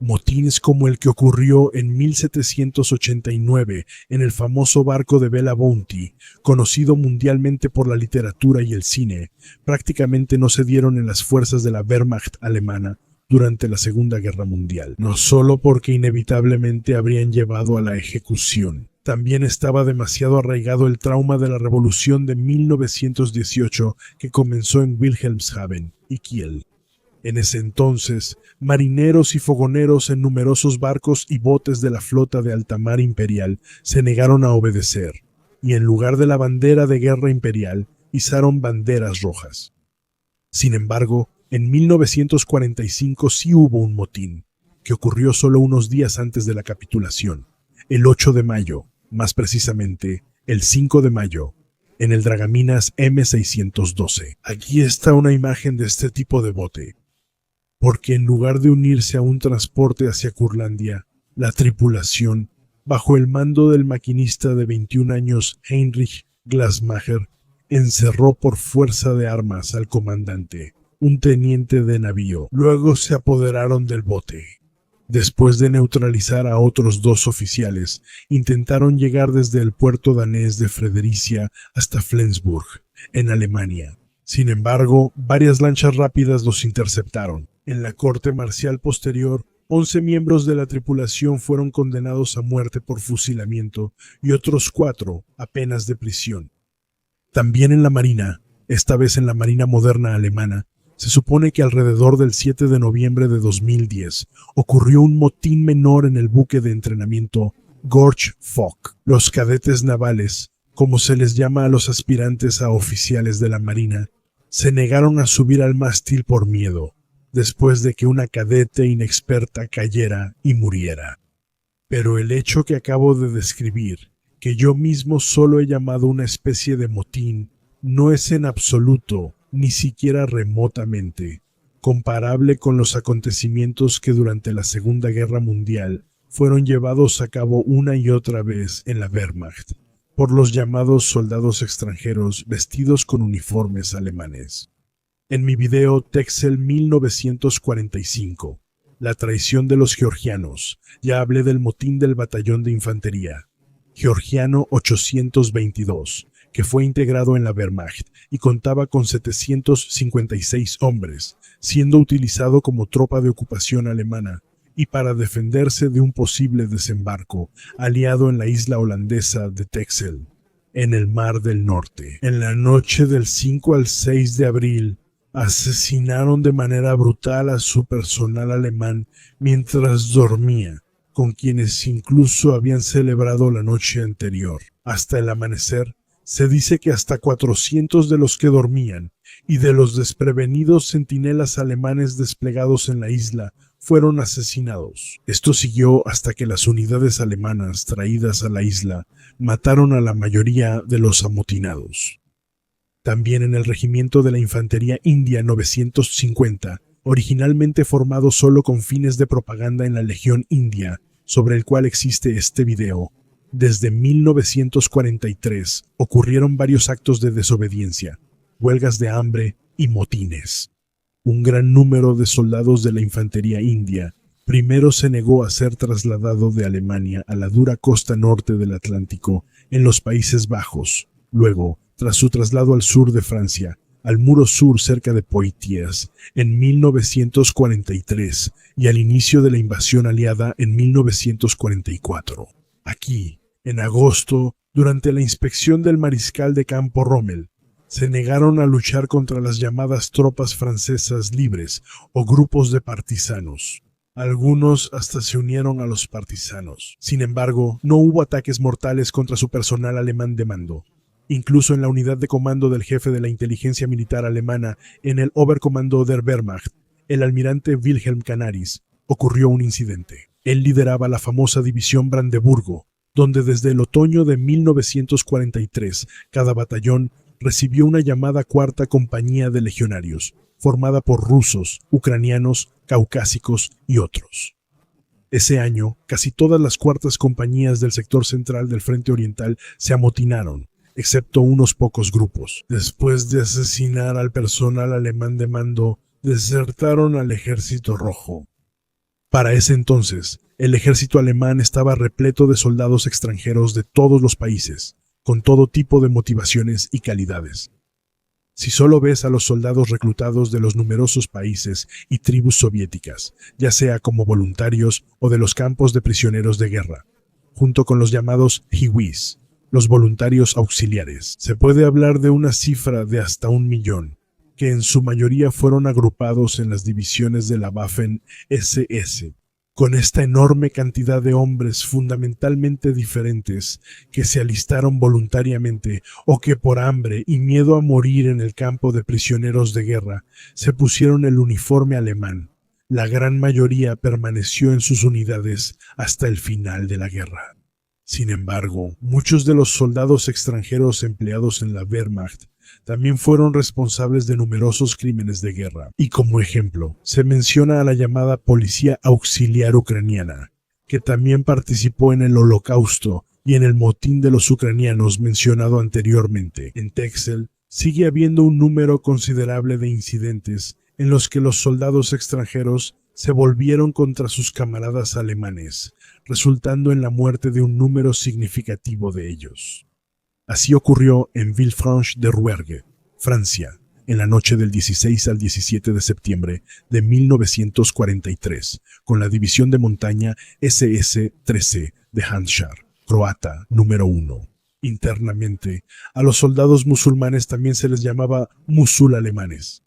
Motines como el que ocurrió en 1789 en el famoso barco de Bella Bounty, conocido mundialmente por la literatura y el cine, prácticamente no se dieron en las fuerzas de la Wehrmacht alemana durante la Segunda Guerra Mundial, no solo porque inevitablemente habrían llevado a la ejecución. También estaba demasiado arraigado el trauma de la Revolución de 1918 que comenzó en Wilhelmshaven y Kiel. En ese entonces, marineros y fogoneros en numerosos barcos y botes de la flota de alta mar imperial se negaron a obedecer, y en lugar de la bandera de guerra imperial, izaron banderas rojas. Sin embargo, en 1945 sí hubo un motín, que ocurrió solo unos días antes de la capitulación, el 8 de mayo, más precisamente, el 5 de mayo, en el dragaminas M612. Aquí está una imagen de este tipo de bote, porque en lugar de unirse a un transporte hacia Curlandia, la tripulación, bajo el mando del maquinista de 21 años Heinrich Glasmacher, encerró por fuerza de armas al comandante, un teniente de navío. Luego se apoderaron del bote. Después de neutralizar a otros 2 oficiales, intentaron llegar desde el puerto danés de Fredericia hasta Flensburg, en Alemania. Sin embargo, varias lanchas rápidas los interceptaron. En la corte marcial posterior, 11 miembros de la tripulación fueron condenados a muerte por fusilamiento y otros 4 a penas de prisión. También en la Marina, esta vez en la Marina moderna alemana, se supone que alrededor del 7 de noviembre de 2010 ocurrió un motín menor en el buque de entrenamiento Gorch Fock. Los cadetes navales, como se les llama a los aspirantes a oficiales de la Marina, se negaron a subir al mástil por miedo, después de que una cadete inexperta cayera y muriera. Pero el hecho que acabo de describir, que yo mismo solo he llamado una especie de motín, no es en absoluto, ni siquiera remotamente, comparable con los acontecimientos que durante la Segunda Guerra Mundial fueron llevados a cabo una y otra vez en la Wehrmacht, por los llamados soldados extranjeros vestidos con uniformes alemanes. En mi video Texel 1945, la traición de los georgianos, ya hablé del motín del batallón de infantería, Georgiano 822, que fue integrado en la Wehrmacht y contaba con 756 hombres, siendo utilizado como tropa de ocupación alemana y para defenderse de un posible desembarco aliado en la isla holandesa de Texel, en el Mar del Norte. En la noche del 5 al 6 de abril, asesinaron de manera brutal a su personal alemán mientras dormía, con quienes incluso habían celebrado la noche anterior. Hasta el amanecer, se dice que hasta 400 de los que dormían y de los desprevenidos centinelas alemanes desplegados en la isla fueron asesinados. Esto siguió hasta que las unidades alemanas traídas a la isla mataron a la mayoría de los amotinados. También en el regimiento de la Infantería India 950, originalmente formado solo con fines de propaganda en la Legión India, sobre el cual existe este video, desde 1943 ocurrieron varios actos de desobediencia, huelgas de hambre y motines. Un gran número de soldados de la Infantería India primero se negó a ser trasladado de Alemania a la dura costa norte del Atlántico en los Países Bajos. Luego, tras su traslado al sur de Francia, al muro sur cerca de Poitiers, en 1943 y al inicio de la invasión aliada en 1944. Aquí, en agosto, durante la inspección del mariscal de campo Rommel, se negaron a luchar contra las llamadas tropas francesas libres o grupos de partisanos. Algunos hasta se unieron a los partisanos. Sin embargo, no hubo ataques mortales contra su personal alemán de mando. Incluso en la unidad de comando del jefe de la inteligencia militar alemana en el Oberkommando der Wehrmacht, el almirante Wilhelm Canaris, ocurrió un incidente. Él lideraba la famosa división Brandeburgo, donde desde el otoño de 1943 cada batallón recibió una llamada cuarta compañía de legionarios, formada por rusos, ucranianos, caucásicos y otros. Ese año, casi todas las cuartas compañías del sector central del Frente Oriental se amotinaron, excepto unos pocos grupos. Después de asesinar al personal alemán de mando, desertaron al Ejército Rojo. Para ese entonces, el ejército alemán estaba repleto de soldados extranjeros de todos los países, con todo tipo de motivaciones y calidades. Si solo ves a los soldados reclutados de los numerosos países y tribus soviéticas, ya sea como voluntarios o de los campos de prisioneros de guerra, junto con los llamados hiwis, los voluntarios auxiliares, se puede hablar de una cifra de hasta 1.000.000, que en su mayoría fueron agrupados en las divisiones de la Waffen-SS. Con esta enorme cantidad de hombres fundamentalmente diferentes que se alistaron voluntariamente o que por hambre y miedo a morir en el campo de prisioneros de guerra se pusieron el uniforme alemán, la gran mayoría permaneció en sus unidades hasta el final de la guerra. Sin embargo, muchos de los soldados extranjeros empleados en la Wehrmacht también fueron responsables de numerosos crímenes de guerra, y como ejemplo, se menciona a la llamada Policía Auxiliar Ucraniana, que también participó en el Holocausto y en el motín de los ucranianos mencionado anteriormente. En Texel sigue habiendo un número considerable de incidentes en los que los soldados extranjeros se volvieron contra sus camaradas alemanes, resultando en la muerte de un número significativo de ellos. Así ocurrió en Villefranche-de-Rouergue, Francia, en la noche del 16 al 17 de septiembre de 1943, con la división de montaña SS-13 de Handschar, croata número 1. Internamente, a los soldados musulmanes también se les llamaba musul-alemanes.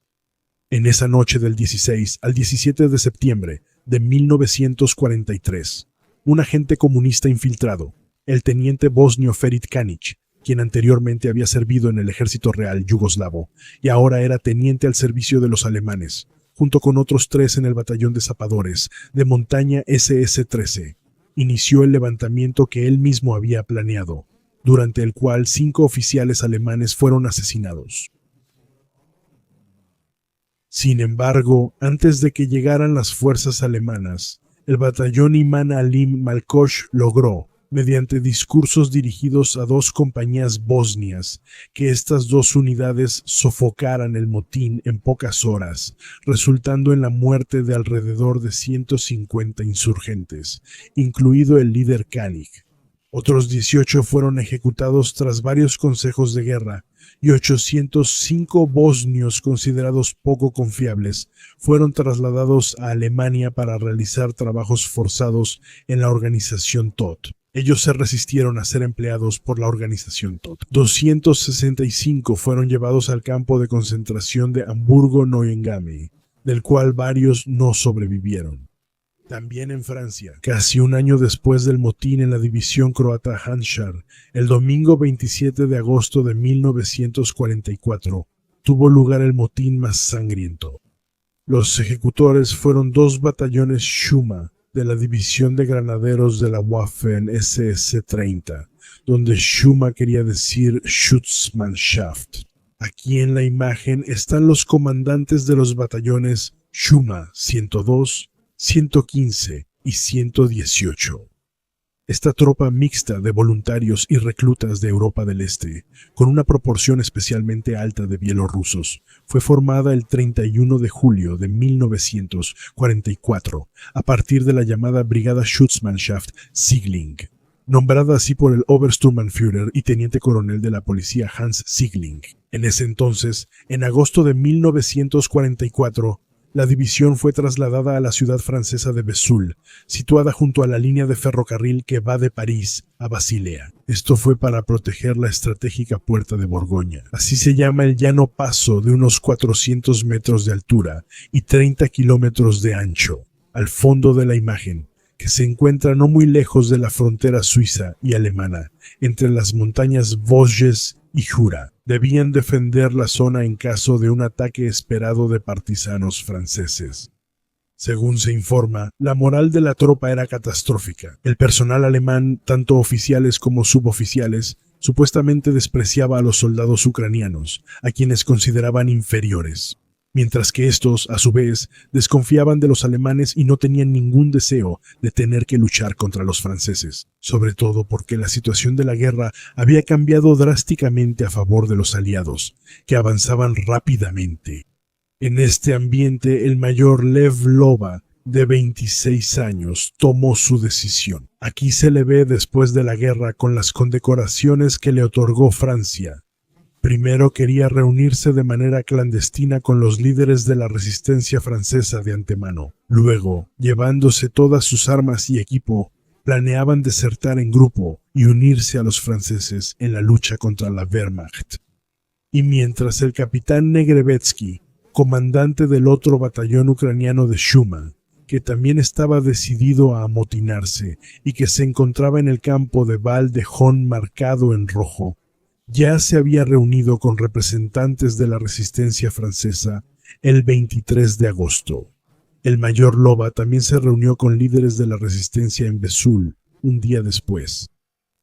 En esa noche del 16 al 17 de septiembre de 1943, un agente comunista infiltrado, el teniente bosnio Ferit Kanić, quien anteriormente había servido en el ejército real yugoslavo y ahora era teniente al servicio de los alemanes, junto con otros 3 en el batallón de zapadores de montaña SS-13, inició el levantamiento que él mismo había planeado, durante el cual 5 oficiales alemanes fueron asesinados. Sin embargo, antes de que llegaran las fuerzas alemanas, el batallón Imán Alim Malkosh logró, mediante discursos dirigidos a 2 compañías bosnias, que estas 2 unidades sofocaran el motín en pocas horas, resultando en la muerte de alrededor de 150 insurgentes, incluido el líder Kanić. Otros 18 fueron ejecutados tras varios consejos de guerra, y 805 bosnios considerados poco confiables fueron trasladados a Alemania para realizar trabajos forzados en la organización TOT. Ellos se resistieron a ser empleados por la organización TOT. 265 fueron llevados al campo de concentración de Hamburgo-Neuengamme, del cual varios no sobrevivieron. También en Francia, casi un año después del motín en la división croata Handschar, el domingo 27 de agosto de 1944, tuvo lugar el motín más sangriento. Los ejecutores fueron 2 batallones Schuma de la división de granaderos de la Waffen-SS 30, donde Schuma quería decir Schutzmannschaft. Aquí en la imagen están los comandantes de los batallones Schuma 102, 115 y 118. Esta tropa mixta de voluntarios y reclutas de Europa del Este, con una proporción especialmente alta de bielorrusos, fue formada el 31 de julio de 1944 a partir de la llamada Brigada Schutzmannschaft Siegling, nombrada así por el Obersturmbannführer y teniente coronel de la policía Hans Siegling. En ese entonces, en agosto de 1944, la división fue trasladada a la ciudad francesa de Vesoul, situada junto a la línea de ferrocarril que va de París a Basilea. Esto fue para proteger la estratégica puerta de Borgoña. Así se llama el llano paso de unos 400 metros de altura y 30 kilómetros de ancho, al fondo de la imagen, que se encuentra no muy lejos de la frontera suiza y alemana, entre las montañas Vosges y Jura. Debían defender la zona en caso de un ataque esperado de partisanos franceses. Según se informa, la moral de la tropa era catastrófica. El personal alemán, tanto oficiales como suboficiales, supuestamente despreciaba a los soldados ucranianos, a quienes consideraban inferiores, mientras que estos, a su vez, desconfiaban de los alemanes y no tenían ningún deseo de tener que luchar contra los franceses, sobre todo porque la situación de la guerra había cambiado drásticamente a favor de los aliados, que avanzaban rápidamente. En este ambiente, el mayor Lev Lova, de 26 años, tomó su decisión. Aquí se le ve después de la guerra con las condecoraciones que le otorgó Francia. Primero quería reunirse de manera clandestina con los líderes de la resistencia francesa de antemano. Luego, llevándose todas sus armas y equipo, planeaban desertar en grupo y unirse a los franceses en la lucha contra la Wehrmacht. Y mientras el capitán Negrevetsky, comandante del otro batallón ucraniano de Schumann, que también estaba decidido a amotinarse y que se encontraba en el campo de Val de Jón marcado en rojo, ya se había reunido con representantes de la resistencia francesa el 23 de agosto. El mayor Loba también se reunió con líderes de la resistencia en Vesoul un día después.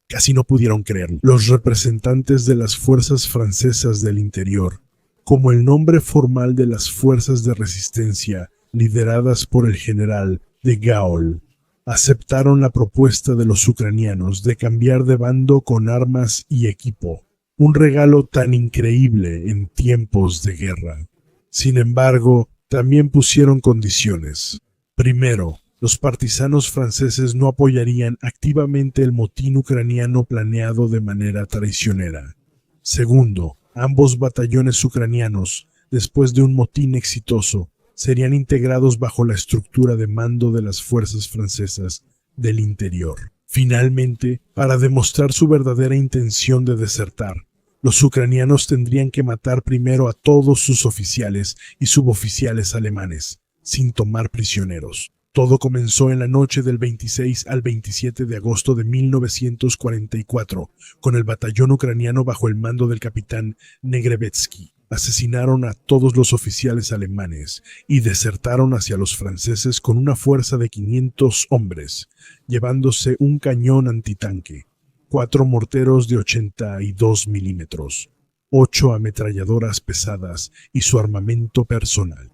Casi no pudieron creerlo. Los representantes de las fuerzas francesas del interior, como el nombre formal de las fuerzas de resistencia lideradas por el general de Gaulle, aceptaron la propuesta de los ucranianos de cambiar de bando con armas y equipo, un regalo tan increíble en tiempos de guerra. Sin embargo, también pusieron condiciones. Primero, los partisanos franceses no apoyarían activamente el motín ucraniano planeado de manera traicionera. Segundo, ambos batallones ucranianos, después de un motín exitoso, serían integrados bajo la estructura de mando de las fuerzas francesas del interior. Finalmente, para demostrar su verdadera intención de desertar, los ucranianos tendrían que matar primero a todos sus oficiales y suboficiales alemanes, sin tomar prisioneros. Todo comenzó en la noche del 26 al 27 de agosto de 1944, con el batallón ucraniano bajo el mando del capitán Negrevetsky. Asesinaron a todos los oficiales alemanes y desertaron hacia los franceses con una fuerza de 500 hombres, llevándose un cañón antitanque, 4 morteros de 82 milímetros, 8 ametralladoras pesadas y su armamento personal.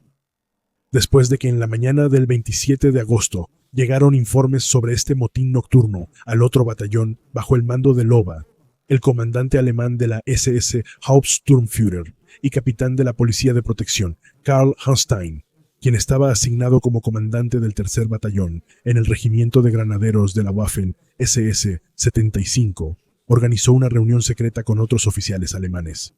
Después de que en la mañana del 27 de agosto llegaron informes sobre este motín nocturno al otro batallón bajo el mando de Loba, el comandante alemán de la SS Hauptsturmführer y capitán de la Policía de Protección, Karl Hanstein, quien estaba asignado como comandante del tercer batallón en el regimiento de granaderos de la Waffen SS 75, organizó una reunión secreta con otros oficiales alemanes.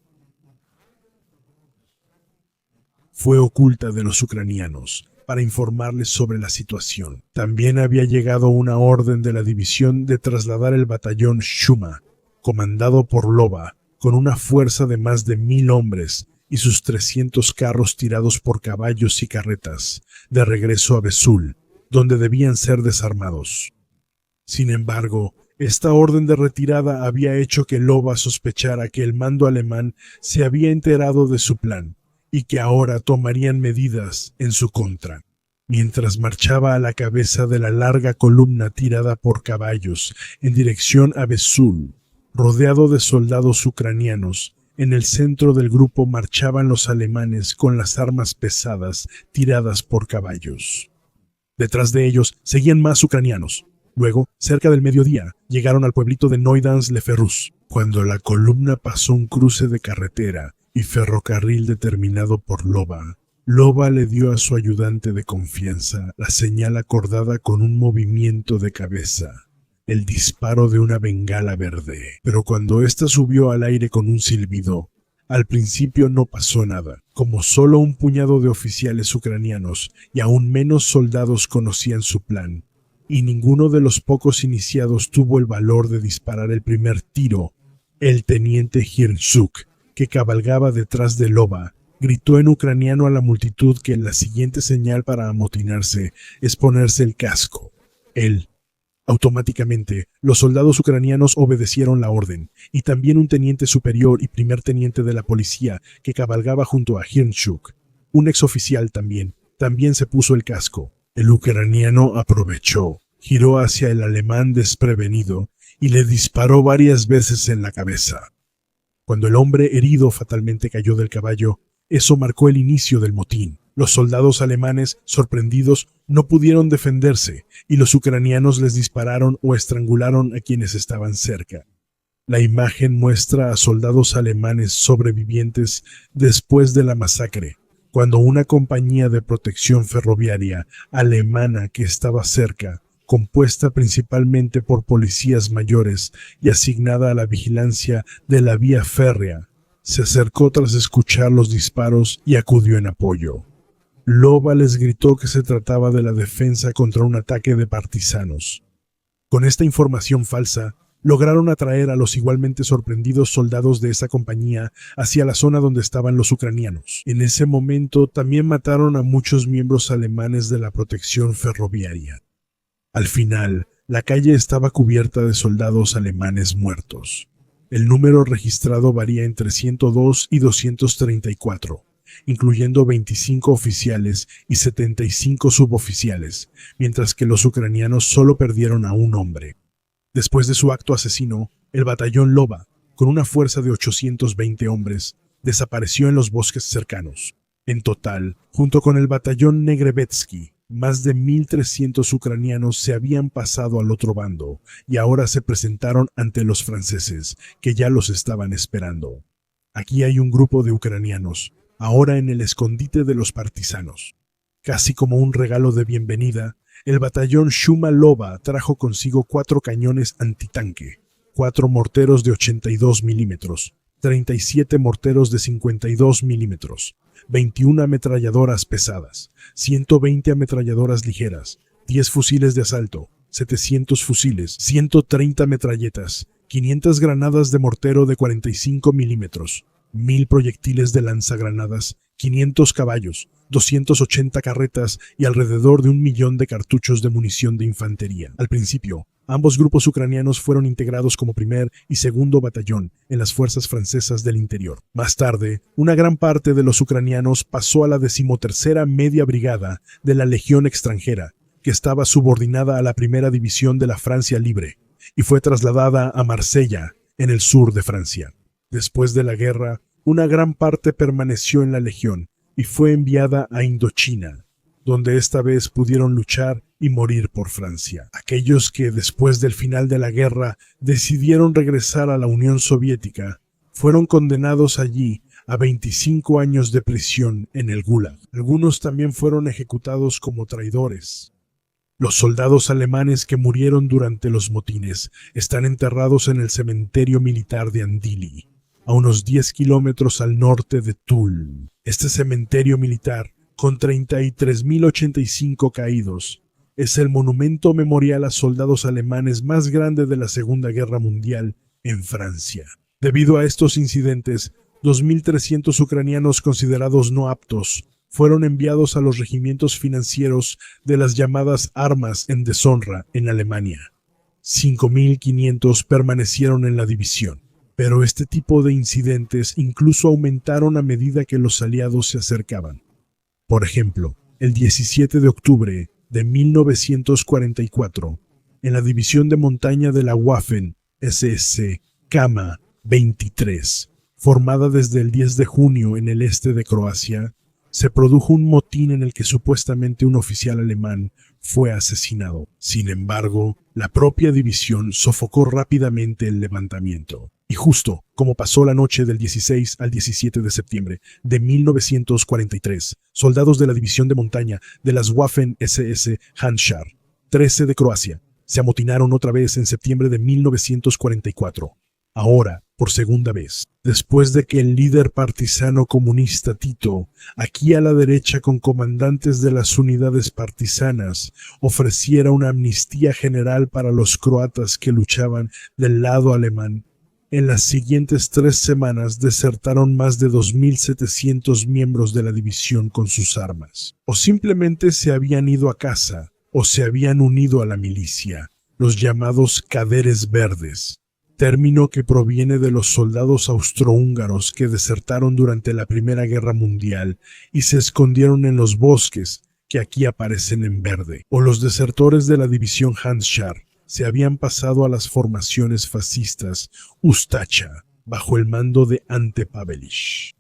Fue oculta de los ucranianos para informarles sobre la situación. También había llegado una orden de la división de trasladar el batallón Schumann, comandado por Loba, con una fuerza de más de 1000 hombres y sus 300 carros tirados por caballos y carretas, de regreso a Vesoul, donde debían ser desarmados. Sin embargo, esta orden de retirada había hecho que Loba sospechara que el mando alemán se había enterado de su plan y que ahora tomarían medidas en su contra. Mientras marchaba a la cabeza de la larga columna tirada por caballos en dirección a Vesoul, rodeado de soldados ucranianos, en el centro del grupo marchaban los alemanes con las armas pesadas tiradas por caballos. Detrás de ellos seguían más ucranianos. Luego, cerca del mediodía, llegaron al pueblito de Noidans-le-Ferrus. Cuando la columna pasó un cruce de carretera y ferrocarril determinado por Loba, Loba le dio a su ayudante de confianza la señal acordada con un movimiento de cabeza, el disparo de una bengala verde. Pero cuando ésta subió al aire con un silbido, al principio no pasó nada, como solo un puñado de oficiales ucranianos y aún menos soldados conocían su plan, y ninguno de los pocos iniciados tuvo el valor de disparar el primer tiro. El teniente Hirschuk, que cabalgaba detrás de Loba, gritó en ucraniano a la multitud que la siguiente señal para amotinarse es ponerse el casco. Automáticamente, los soldados ucranianos obedecieron la orden, y también un teniente superior y primer teniente de la policía que cabalgaba junto a Hirschuk, un exoficial también se puso el casco. El ucraniano aprovechó, giró hacia el alemán desprevenido y le disparó varias veces en la cabeza. Cuando el hombre herido fatalmente cayó del caballo, eso marcó el inicio del motín. Los soldados alemanes, sorprendidos, no pudieron defenderse y los ucranianos les dispararon o estrangularon a quienes estaban cerca. La imagen muestra a soldados alemanes sobrevivientes después de la masacre, cuando una compañía de protección ferroviaria alemana que estaba cerca, compuesta principalmente por policías mayores y asignada a la vigilancia de la vía férrea, se acercó tras escuchar los disparos y acudió en apoyo. Loba les gritó que se trataba de la defensa contra un ataque de partisanos. Con esta información falsa, lograron atraer a los igualmente sorprendidos soldados de esa compañía hacia la zona donde estaban los ucranianos. En ese momento también mataron a muchos miembros alemanes de la protección ferroviaria. Al final, la calle estaba cubierta de soldados alemanes muertos. El número registrado varía entre 102 y 234, incluyendo 25 oficiales y 75 suboficiales, mientras que los ucranianos solo perdieron a un hombre. Después de su acto asesino, el batallón Loba, con una fuerza de 820 hombres, desapareció en los bosques cercanos. En total, junto con el batallón Negrevetsky, más de 1.300 ucranianos se habían pasado al otro bando y ahora se presentaron ante los franceses, que ya los estaban esperando. Aquí hay un grupo de ucranianos, ahora en el escondite de los partisanos. Casi como un regalo de bienvenida, el batallón Shuma-Loba trajo consigo 4 cañones antitanque, 4 morteros de 82 milímetros, 37 morteros de 52 milímetros, 21 ametralladoras pesadas, 120 ametralladoras ligeras, 10 fusiles de asalto, 700 fusiles, 130 metralletas, 500 granadas de mortero de 45 milímetros, 1000 proyectiles de lanzagranadas, 500 caballos, 280 carretas y alrededor de 1.000.000 de cartuchos de munición de infantería. Al principio, ambos grupos ucranianos fueron integrados como primer y segundo batallón en las fuerzas francesas del interior. Más tarde, una gran parte de los ucranianos pasó a la 13ª Media Brigada de la Legión extranjera, que estaba subordinada a la Primera División de la Francia Libre, y fue trasladada a Marsella, en el sur de Francia. Después de la guerra, una gran parte permaneció en la Legión y fue enviada a Indochina, donde esta vez pudieron luchar y morir por Francia. Aquellos que, después del final de la guerra, decidieron regresar a la Unión Soviética, fueron condenados allí a 25 años de prisión en el Gulag. Algunos también fueron ejecutados como traidores. Los soldados alemanes que murieron durante los motines están enterrados en el cementerio militar de Andili, a unos 10 kilómetros al norte de Toul. Este cementerio militar, con 33.085 caídos, es el monumento memorial a soldados alemanes más grande de la Segunda Guerra Mundial en Francia. Debido a estos incidentes, 2.300 ucranianos considerados no aptos fueron enviados a los regimientos financieros de las llamadas armas en deshonra en Alemania. 5.500 permanecieron en la división. Pero este tipo de incidentes incluso aumentaron a medida que los aliados se acercaban. Por ejemplo, el 17 de octubre de 1944, en la división de montaña de la Waffen-SS Kama 23, formada desde el 10 de junio en el este de Croacia, se produjo un motín en el que supuestamente un oficial alemán fue asesinado. Sin embargo, la propia división sofocó rápidamente el levantamiento. Y justo como pasó la noche del 16 al 17 de septiembre de 1943, soldados de la división de montaña de las Waffen-SS Handschar 13 de Croacia se amotinaron otra vez en septiembre de 1944, ahora por segunda vez, después de que el líder partisano comunista Tito, aquí a la derecha con comandantes de las unidades partisanas, ofreciera una amnistía general para los croatas que luchaban del lado alemán. En las siguientes 3 semanas desertaron más de 2.700 miembros de la división con sus armas. O simplemente se habían ido a casa, o se habían unido a la milicia, los llamados caderes verdes, término que proviene de los soldados austrohúngaros que desertaron durante la Primera Guerra Mundial y se escondieron en los bosques que aquí aparecen en verde, o los desertores de la división Handschar, se habían pasado a las formaciones fascistas Ustacha, bajo el mando de Ante Pavelić.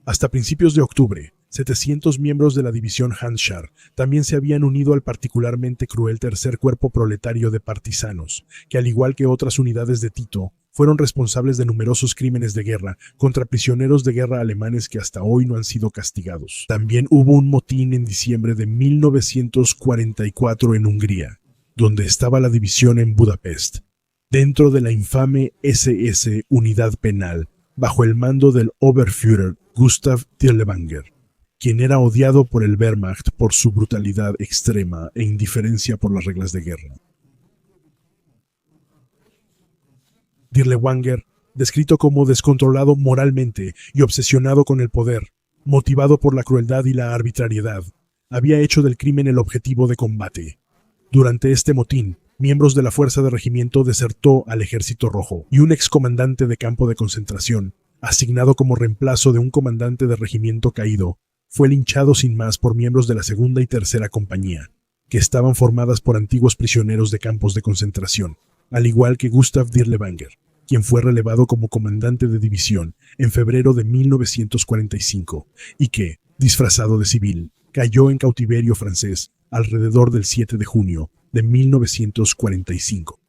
Hasta principios de octubre, 700 miembros de la división Handschar también se habían unido al particularmente cruel tercer cuerpo proletario de partisanos, que al igual que otras unidades de Tito, fueron responsables de numerosos crímenes de guerra contra prisioneros de guerra alemanes que hasta hoy no han sido castigados. También hubo un motín en diciembre de 1944 en Hungría, donde estaba la división en Budapest, dentro de la infame SS Unidad Penal, bajo el mando del Oberführer Gustav Dirlewanger, quien era odiado por el Wehrmacht por su brutalidad extrema e indiferencia por las reglas de guerra. Dirlewanger, descrito como descontrolado moralmente y obsesionado con el poder, motivado por la crueldad y la arbitrariedad, había hecho del crimen el objetivo de combate. Durante este motín, miembros de la fuerza de regimiento desertó al Ejército Rojo y un excomandante de campo de concentración, asignado como reemplazo de un comandante de regimiento caído, fue linchado sin más por miembros de la segunda y tercera compañía, que estaban formadas por antiguos prisioneros de campos de concentración, al igual que Gustav Dirlewanger, quien fue relevado como comandante de división en febrero de 1945 y que, disfrazado de civil, cayó en cautiverio francés alrededor del 7 de junio de 1945.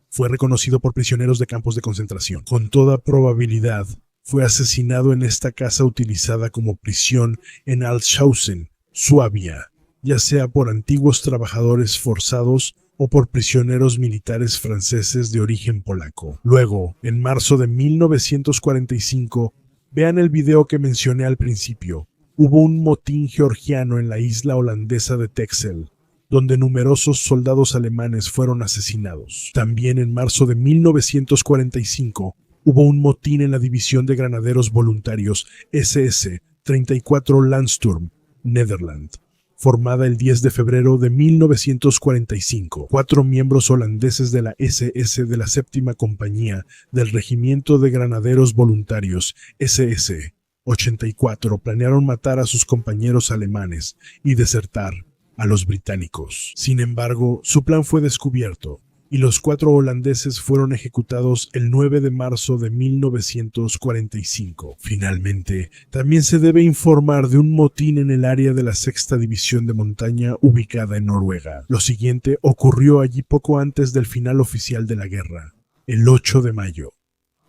Fue reconocido por prisioneros de campos de concentración. Con toda probabilidad, fue asesinado en esta casa utilizada como prisión en Altshausen, Suabia, ya sea por antiguos trabajadores forzados o por prisioneros militares franceses de origen polaco. Luego, en marzo de 1945, vean el video que mencioné al principio, hubo un motín georgiano en la isla holandesa de Texel, donde numerosos soldados alemanes fueron asesinados. También en marzo de 1945, hubo un motín en la división de granaderos voluntarios SS 34 Landsturm, Nederland, formada el 10 de febrero de 1945. 4 miembros holandeses de la SS de la séptima compañía del Regimiento de Granaderos Voluntarios SS 84 planearon matar a sus compañeros alemanes y desertar a los británicos. Sin embargo, su plan fue descubierto y los 4 holandeses fueron ejecutados el 9 de marzo de 1945. Finalmente, también se debe informar de un motín en el área de la Sexta División de Montaña ubicada en Noruega. Lo siguiente ocurrió allí poco antes del final oficial de la guerra, el 8 de mayo.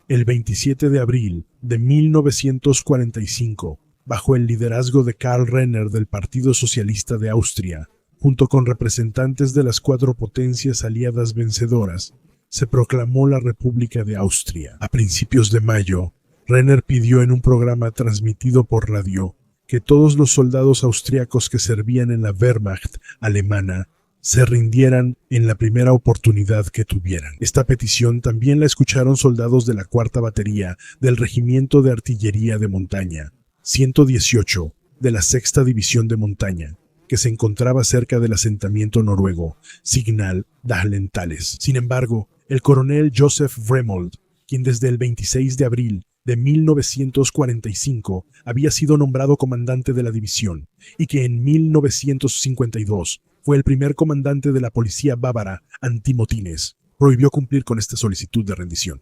El 27 de abril de 1945, bajo el liderazgo de Karl Renner del Partido Socialista de Austria, junto con representantes de las 4 potencias aliadas vencedoras, se proclamó la República de Austria. A principios de mayo, Renner pidió en un programa transmitido por radio que todos los soldados austriacos que servían en la Wehrmacht alemana se rindieran en la primera oportunidad que tuvieran. Esta petición también la escucharon soldados de la 4ª Batería del Regimiento de Artillería de Montaña, 118 de la 6ª División de Montaña, que se encontraba cerca del asentamiento noruego Signal Dahlentales. Sin embargo, el coronel Joseph Vremold, quien desde el 26 de abril de 1945 había sido nombrado comandante de la división y que en 1952 fue el primer comandante de la policía bávara antimotines, prohibió cumplir con esta solicitud de rendición.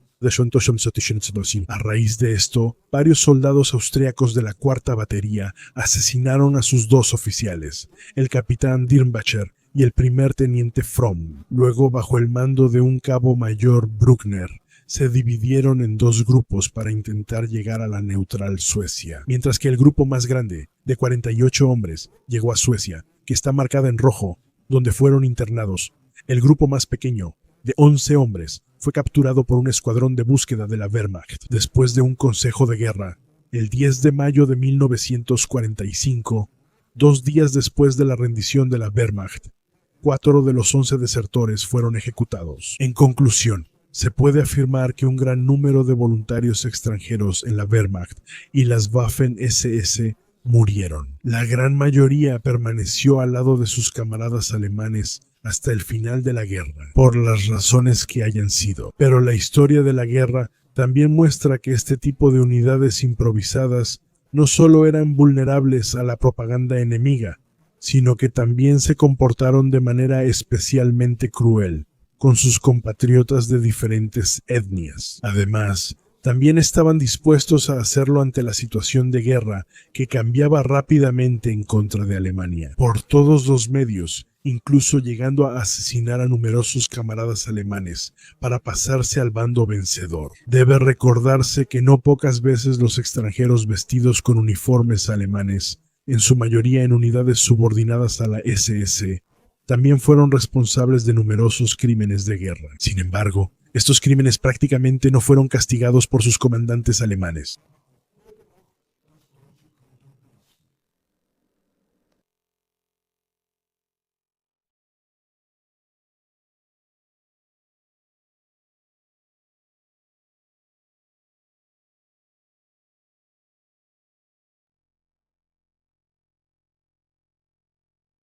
A raíz de esto, varios soldados austriacos de la 4ª Batería asesinaron a sus 2 oficiales, el capitán Dirnbacher y el primer teniente Fromm. Luego, bajo el mando de un cabo mayor Bruckner, se dividieron en 2 grupos para intentar llegar a la neutral Suecia, mientras que el grupo más grande, de 48 hombres, llegó a Suecia, que está marcada en rojo, donde fueron internados. El grupo más pequeño, de 11 hombres, fue capturado por un escuadrón de búsqueda de la Wehrmacht. Después de un consejo de guerra, el 10 de mayo de 1945, 2 días después de la rendición de la Wehrmacht, 4 de los 11 desertores fueron ejecutados. En conclusión, se puede afirmar que un gran número de voluntarios extranjeros en la Wehrmacht y las Waffen-SS murieron. La gran mayoría permaneció al lado de sus camaradas alemanes hasta el final de la guerra, por las razones que hayan sido. Pero la historia de la guerra también muestra que este tipo de unidades improvisadas no solo eran vulnerables a la propaganda enemiga, sino que también se comportaron de manera especialmente cruel con sus compatriotas de diferentes etnias. Además, también estaban dispuestos a hacerlo ante la situación de guerra que cambiaba rápidamente en contra de Alemania. Por todos los medios, incluso llegando a asesinar a numerosos camaradas alemanes para pasarse al bando vencedor. Debe recordarse que no pocas veces los extranjeros vestidos con uniformes alemanes, en su mayoría en unidades subordinadas a la SS, también fueron responsables de numerosos crímenes de guerra. Sin embargo, estos crímenes prácticamente no fueron castigados por sus comandantes alemanes.